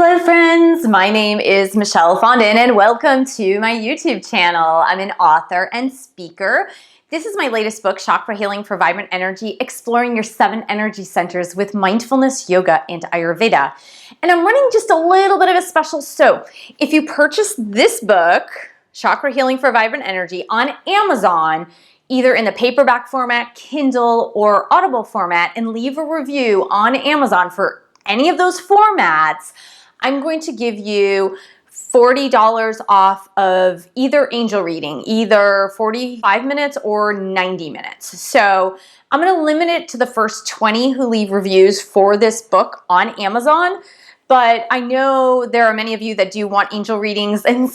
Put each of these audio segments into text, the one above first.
Hello friends, my name is Michelle Fondin and welcome to my YouTube channel. I'm an author and speaker. This is my latest book, Chakra Healing for Vibrant Energy, exploring your 7 energy centers with mindfulness, yoga, and Ayurveda. And I'm running just a little bit of a special. So if you purchase this book, Chakra Healing for Vibrant Energy, on Amazon, either in the paperback format, Kindle, or Audible format, and leave a review on Amazon for any of those formats, I'm going to give you $40 off of either angel reading, either 45 minutes or 90 minutes. So I'm going to limit it to the first 20 who leave reviews for this book on Amazon. But I know there are many of you that do want angel readings. And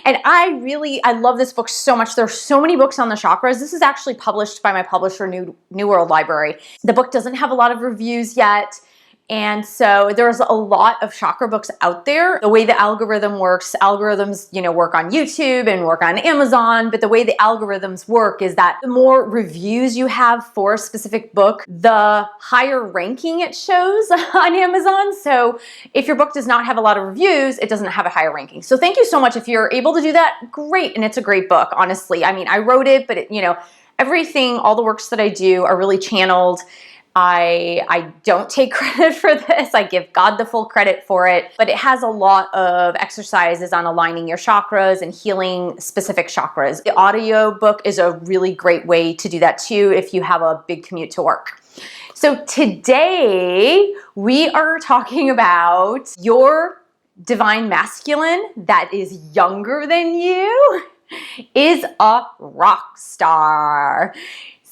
I love this book so much. There's so many books on the chakras. This is actually published by my publisher, New World Library. The book doesn't have a lot of reviews yet. And so there's a lot of chakra books out there. The way the algorithm works, algorithms, work on YouTube and work on Amazon, but the way the algorithms work is that the more reviews you have for a specific book, the higher ranking it shows on Amazon. So if your book does not have a lot of reviews, it doesn't have a higher ranking. So thank you so much. If you're able to do that, great. And it's a great book, honestly. I mean, I wrote it, but everything, all the works that I do are really channeled. I don't take credit for this. I give God the full credit for it, but it has a lot of exercises on aligning your chakras and healing specific chakras. The audio book is a really great way to do that too if you have a big commute to work. So today we are talking about your divine masculine that is younger than you is a rock star.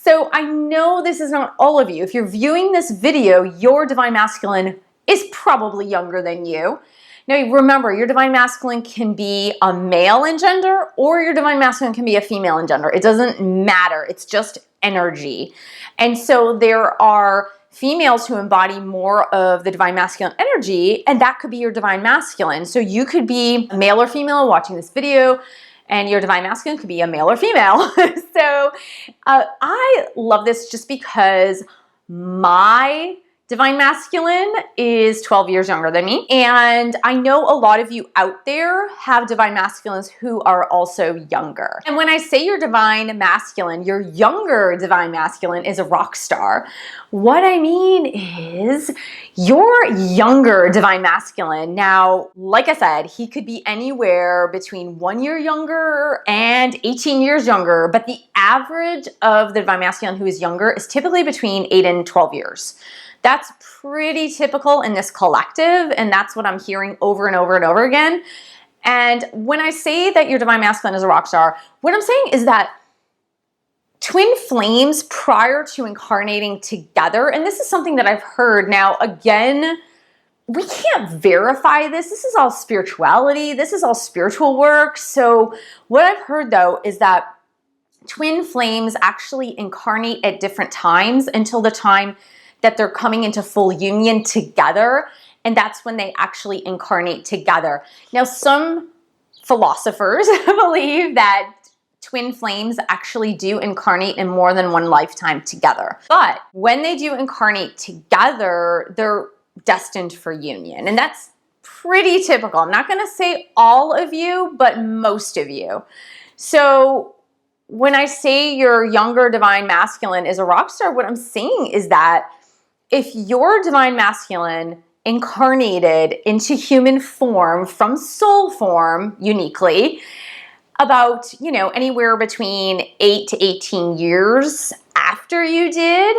So I know this is not all of you. If you're viewing this video, your divine masculine is probably younger than you. Now remember, your divine masculine can be a male in gender or your divine masculine can be a female in gender. It doesn't matter. It's just energy. And so there are females who embody more of the divine masculine energy, and that could be your divine masculine. So you could be a male or female watching this video, and your divine masculine could be a male or female. So I love this just because my divine masculine is 12 years younger than me. And I know a lot of you out there have divine masculines who are also younger. And when I say your divine masculine, your younger divine masculine is a rock star. What I mean is your younger divine masculine. Now, like I said, he could be anywhere between 1 year younger and 18 years younger, but the average of the divine masculine who is younger is typically between 8 and 12 years. That's pretty typical in this collective, and that's what I'm hearing over and over and over again. And when I say that your divine masculine is a rock star, what I'm saying is that twin flames prior to incarnating together, and this is something that I've heard. Now, again, we can't verify this. This is all spirituality. This is all spiritual work. So what I've heard, though, is that twin flames actually incarnate at different times until the time that they're coming into full union together, and that's when they actually incarnate together. Now, some philosophers believe that twin flames actually do incarnate in more than one lifetime together. But when they do incarnate together, they're destined for union, and that's pretty typical. I'm not gonna say all of you, but most of you. So when I say your younger divine masculine is a rock star, what I'm saying is that if your divine masculine incarnated into human form from soul form uniquely about, anywhere between 8 to 18 years after you did,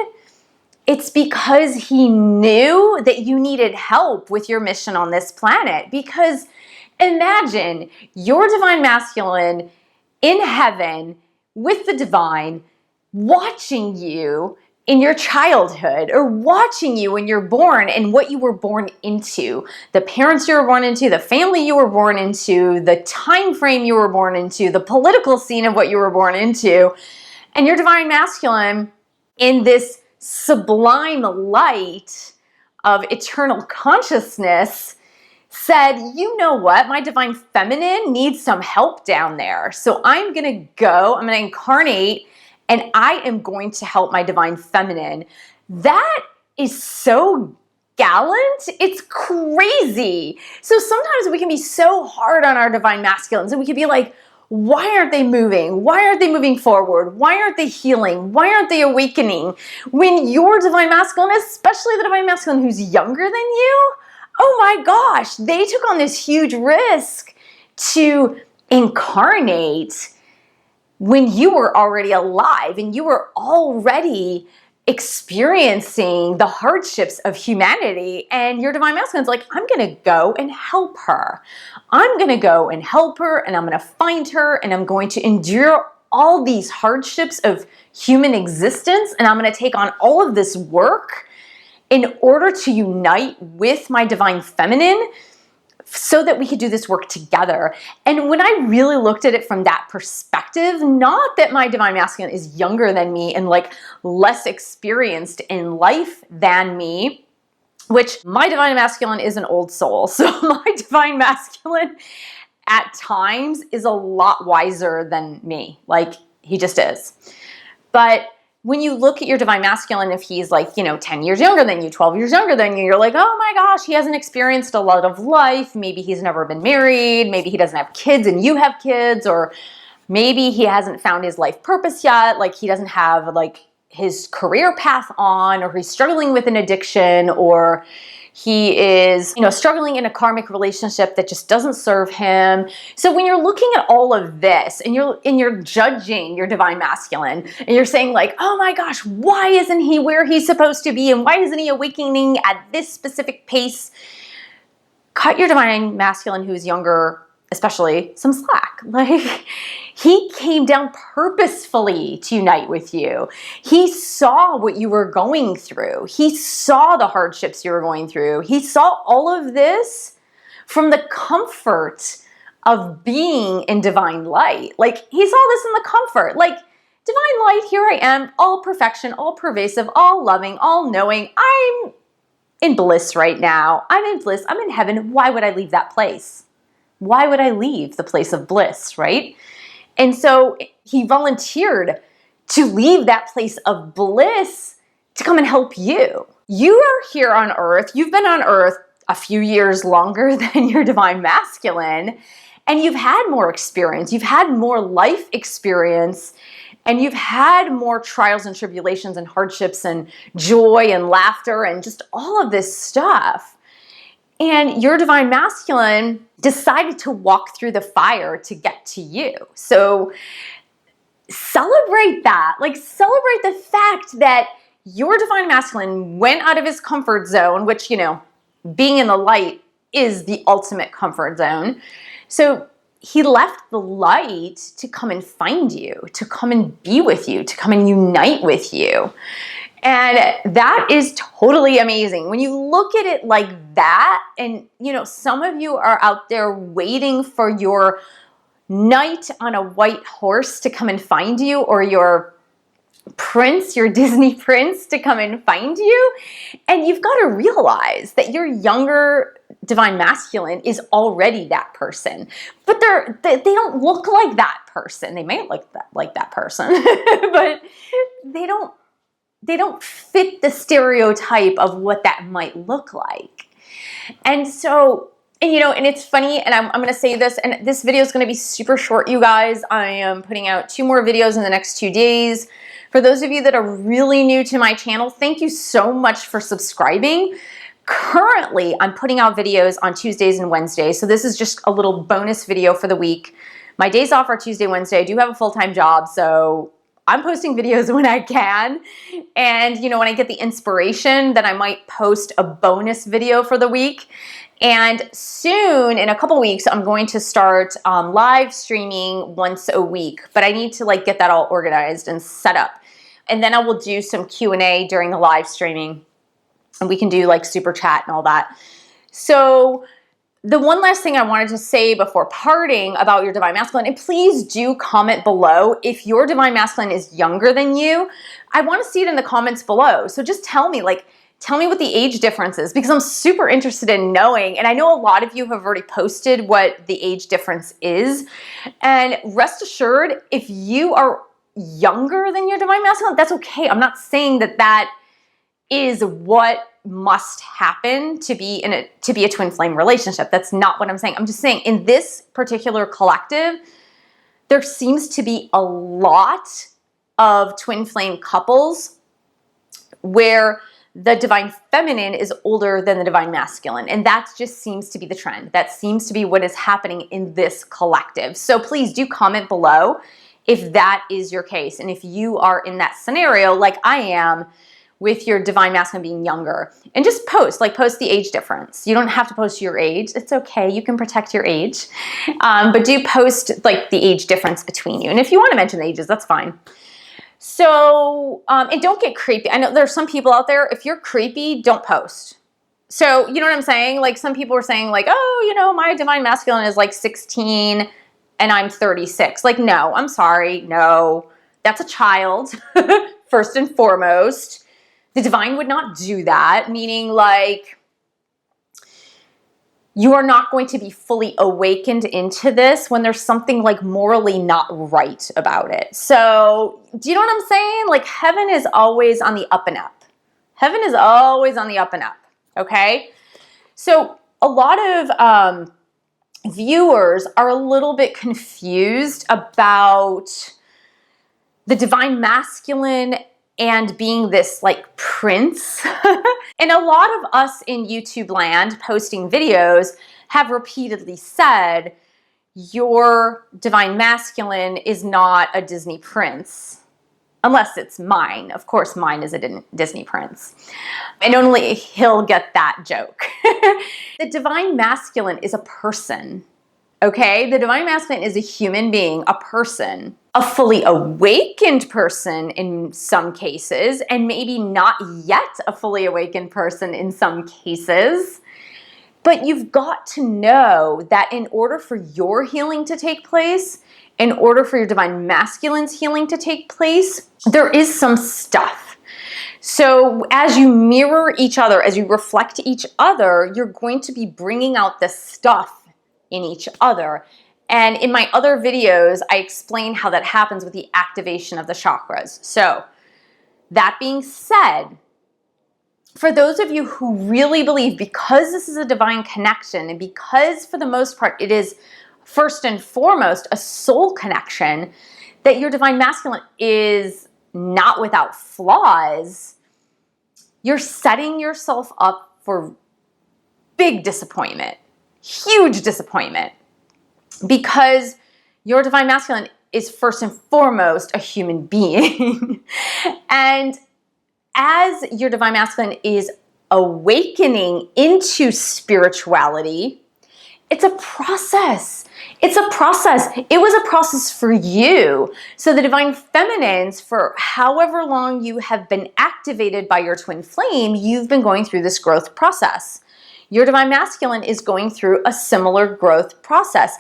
it's because he knew that you needed help with your mission on this planet. Because imagine your divine masculine in heaven with the divine watching you in your childhood, or watching you when you're born and what you were born into, the parents you were born into, the family you were born into, the time frame you were born into, the political scene of what you were born into, and your divine masculine in this sublime light of eternal consciousness said, you know what, my divine feminine needs some help down there. So I'm going to incarnate, and I am going to help my divine feminine. That is so gallant. It's crazy. So sometimes we can be so hard on our divine masculines, and we can be like, why aren't they moving? Why aren't they moving forward? Why aren't they healing? Why aren't they awakening? When your divine masculine, especially the divine masculine who's younger than you, oh my gosh, they took on this huge risk to incarnate when you were already alive and you were already experiencing the hardships of humanity, and your divine masculine's like, I'm gonna go and help her. I'm gonna go and help her, and I'm gonna find her, and I'm going to endure all these hardships of human existence, and I'm gonna take on all of this work in order to unite with my divine feminine so that we could do this work together. And when I really looked at it from that perspective, not that my divine masculine is younger than me and like less experienced in life than me, which my divine masculine is an old soul. So my divine masculine at times is a lot wiser than me. Like, he just is. But when you look at your divine masculine, if he's like, 10 years younger than you, 12 years younger than you, you're like, oh my gosh, he hasn't experienced a lot of life. Maybe he's never been married. Maybe he doesn't have kids and you have kids, or maybe he hasn't found his life purpose yet. Like, he doesn't have like his career path on, or he's struggling with an addiction, or he is, struggling in a karmic relationship that just doesn't serve him. So when you're looking at all of this and you're judging your divine masculine, and you're saying like, oh my gosh, why isn't he where he's supposed to be? And why isn't he awakening at this specific pace? Cut your divine masculine, who's younger, especially, some slack. Like, he came down purposefully to unite with you. He saw what you were going through. He saw the hardships you were going through. He saw all of this from the comfort of being in divine light. Like, he saw this in the comfort. Like, divine light, here I am, all perfection, all pervasive, all loving, all knowing. I'm in bliss right now. I'm in bliss. I'm in heaven. Why would I leave that place? Why would I leave the place of bliss, right? And so he volunteered to leave that place of bliss to come and help you. You are here on earth. You've been on earth a few years longer than your divine masculine, and you've had more experience. You've had more life experience, and you've had more trials and tribulations and hardships and joy and laughter and just all of this stuff. And your divine masculine decided to walk through the fire to get to you. So celebrate that. Like, celebrate the fact that your divine masculine went out of his comfort zone, which, being in the light is the ultimate comfort zone. So he left the light to come and find you, to come and be with you, to come and unite with you. And that is totally amazing. When you look at it like that, and some of you are out there waiting for your knight on a white horse to come and find you, or your prince, your Disney prince, to come and find you. And you've got to realize that your younger divine masculine is already that person, but they don't look like that person. They may look like that person, but they don't fit the stereotype of what that might look like. And so, and it's funny, and I'm going to say this, and this video is going to be super short, you guys. I am putting out 2 more videos in the next 2 days. For those of you that are really new to my channel, thank you so much for subscribing. Currently, I'm putting out videos on Tuesdays and Wednesdays, so this is just a little bonus video for the week. My days off are Tuesday, Wednesday. I do have a full-time job, so I'm posting videos when I can. And, when I get the inspiration, then I might post a bonus video for the week. And soon, in a couple weeks, I'm going to start live streaming once a week. But I need to get that all organized and set up. And then I will do some Q&A during the live streaming. And we can do super chat and all that. So the one last thing I wanted to say before parting about your divine masculine, and please do comment below if your divine masculine is younger than you. I want to see it in the comments below. So just tell me, tell me what the age difference is, because I'm super interested in knowing. And I know a lot of you have already posted what the age difference is. And rest assured, if you are younger than your divine masculine, that's okay. I'm not saying that is what must happen to be a twin flame relationship. That's not what I'm saying. I'm just saying in this particular collective, there seems to be a lot of twin flame couples where the divine feminine is older than the divine masculine. And that just seems to be the trend. That seems to be what is happening in this collective. So please do comment below if that is your case. And if you are in that scenario, like I am, with your divine masculine being younger, and just post the age difference. You don't have to post your age. It's okay. You can protect your age. But do post like the age difference between you. And if you want to mention the ages, that's fine. So, and don't get creepy. I know there's some people out there, if you're creepy, don't post. So, you know what I'm saying? Like some people were saying like, oh, you know, my divine masculine is like 16 and I'm 36. Like, no, I'm sorry. No, that's a child, first and foremost. The divine would not do that, meaning like you are not going to be fully awakened into this when there's something like morally not right about it. So do you know what I'm saying? Like heaven is always on the up and up. Heaven is always on the up and up, okay? So a lot of viewers are a little bit confused about the divine masculine and being this like prince. And a lot of us in YouTube land posting videos have repeatedly said, your divine masculine is not a Disney prince. Unless it's mine. Of course, mine is a Disney prince. And only he'll get that joke. The divine masculine is a person. Okay, the divine masculine is a human being, a person, a fully awakened person in some cases, and maybe not yet a fully awakened person in some cases. But you've got to know that in order for your healing to take place, in order for your divine masculine's healing to take place, there is some stuff. So as you mirror each other, as you reflect each other, you're going to be bringing out the stuff in each other. And in my other videos, I explain how that happens with the activation of the chakras. So that being said, for those of you who really believe, because this is a divine connection and because for the most part it is first and foremost a soul connection, that your divine masculine is not without flaws, you're setting yourself up for big disappointment. Huge disappointment, because your divine masculine is first and foremost a human being. And as your divine masculine is awakening into spirituality, it's a process. It's a process. It was a process for you. So the divine feminines, for however long you have been activated by your twin flame, you've been going through this growth process. Your divine masculine is going through a similar growth process,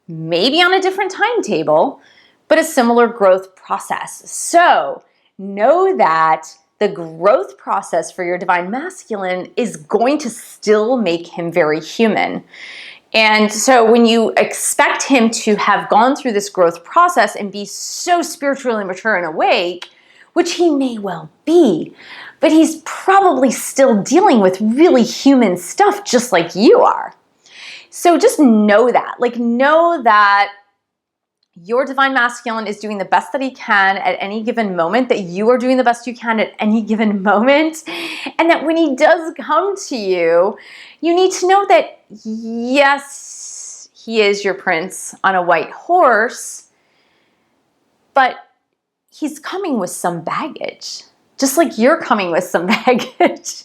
maybe on a different timetable, but a similar growth process. So know that the growth process for your divine masculine is going to still make him very human. And so when you expect him to have gone through this growth process and be so spiritually mature and awake, which he may well be, but he's probably still dealing with really human stuff just like you are. So just know that, know that your divine masculine is doing the best that he can at any given moment, that you are doing the best you can at any given moment, and that when he does come to you, you need to know that yes, he is your prince on a white horse, but he's coming with some baggage, just like you're coming with some baggage.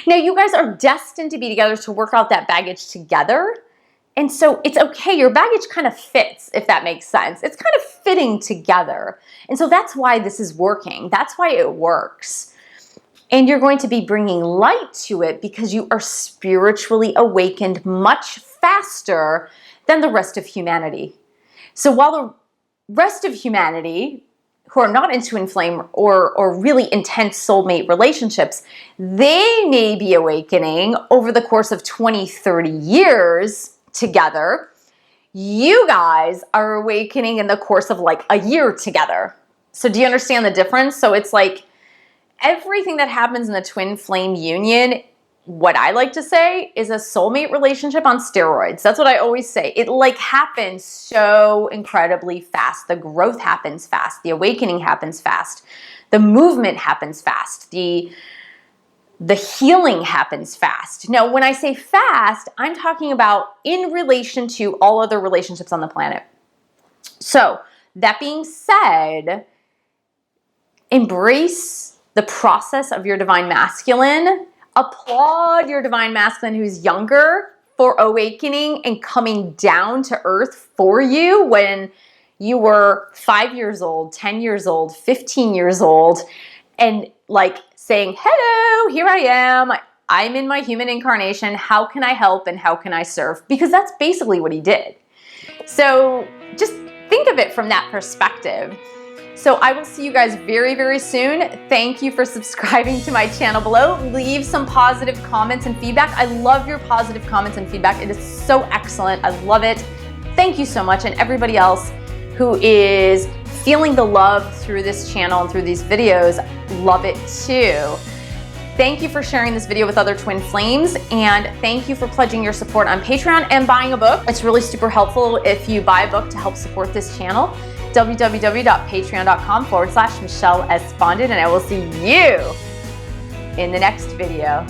Now, you guys are destined to be together to work out that baggage together. And so it's okay. Your baggage kind of fits, if that makes sense. It's kind of fitting together. And so that's why this is working. That's why it works. And you're going to be bringing light to it because you are spiritually awakened much faster than the rest of humanity. So while the rest of humanity, who are not in twin flame or really intense soulmate relationships, they may be awakening over the course of 20, 30 years together. You guys are awakening in the course of like a year together. So do you understand the difference? So it's like everything that happens in the twin flame union, what I like to say, is a soulmate relationship on steroids. That's what I always say. It like happens so incredibly fast. The growth happens fast. The awakening happens fast. The movement happens fast. The healing happens fast. Now, when I say fast, I'm talking about in relation to all other relationships on the planet. So, that being said, embrace the process of your divine masculine. Applaud your divine masculine who's younger for awakening and coming down to earth for you when you were 5 years old, 10 years old, 15 years old, and like saying, hello, here I am. I'm in my human incarnation. How can I help and how can I serve? Because that's basically what he did. So just think of it from that perspective. So I will see you guys very, very soon. Thank you for subscribing to my channel below. Leave some positive comments and feedback. I love your positive comments and feedback. It is so excellent. I love it. Thank you so much. And everybody else who is feeling the love through this channel and through these videos, love it too. Thank you for sharing this video with other twin flames, and thank you for pledging your support on Patreon and buying a book. It's really super helpful if you buy a book to help support this channel. www.patreon.com/Michelle S. Fondin, and I will see you in the next video.